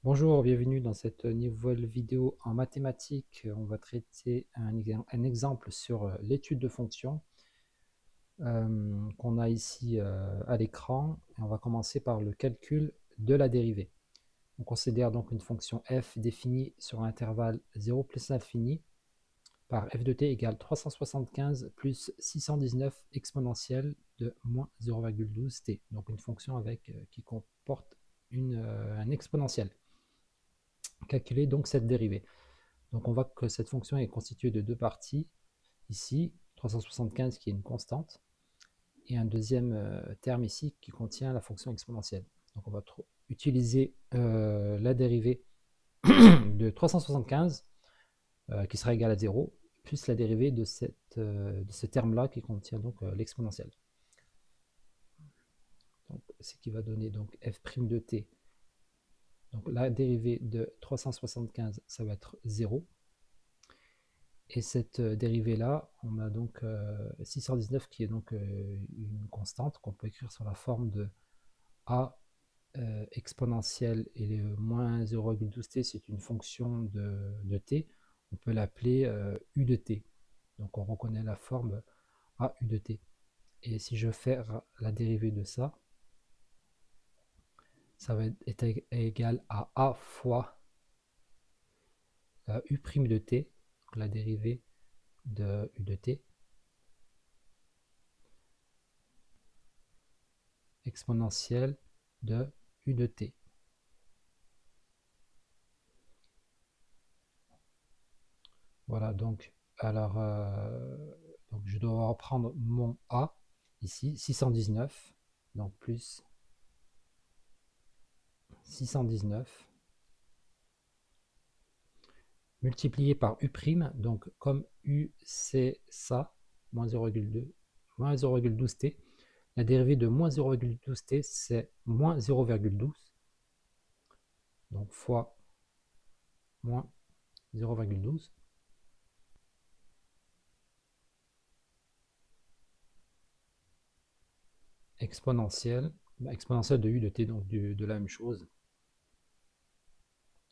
Bonjour, bienvenue dans cette nouvelle vidéo en mathématiques. On va traiter un exemple sur l'étude de fonctions qu'on a ici à l'écran. Et on va commencer par le calcul de la dérivée. On considère donc une fonction f définie sur un intervalle 0 plus l'infini par f de t égale 375 plus 619 exponentielle de moins 0,12 t. Donc une fonction qui comporte un exponentiel. Calculer donc cette dérivée. Donc on voit que cette fonction est constituée de deux parties. Ici, 375 qui est une constante, et un deuxième terme ici qui contient la fonction exponentielle. Donc on va utiliser la dérivée de 375 qui sera égale à 0, plus la dérivée de ce terme-là qui contient donc l'exponentielle. Ce qui va donner donc f' de t. Donc la dérivée de 375, ça va être 0. Et cette dérivée-là, on a donc 619 qui est donc une constante qu'on peut écrire sur la forme de a exponentielle, et le moins 0,12t c'est une fonction de t. On peut l'appeler u de t. Donc on reconnaît la forme a u de t. Et si je fais la dérivée de ça, ça va être égal à a fois u' de t, donc la dérivée de u de t, exponentielle de u de t. Voilà, donc, donc je dois reprendre mon A, ici, 619, donc plus 619, multiplié par U', donc comme U c'est ça, moins 0,2, moins 0,12t, la dérivée de moins 0,12t c'est moins 0,12, donc fois moins 0,12, exponentielle, exponentielle de U de t, donc de la même chose,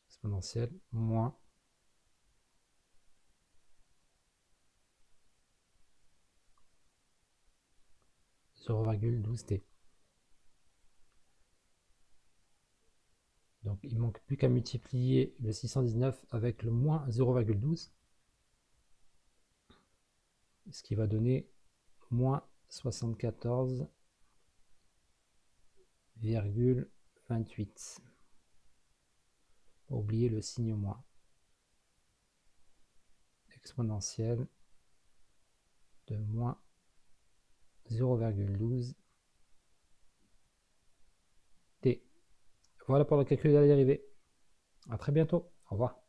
exponentielle moins 0,12t. Donc il ne manque plus qu'à multiplier le 619 avec le moins 0,12, ce qui va donner moins 74,28. Pas oublier le signe moins. Exponentielle de moins 0,12 t. Voilà pour le calcul de la dérivée. A très bientôt. Au revoir.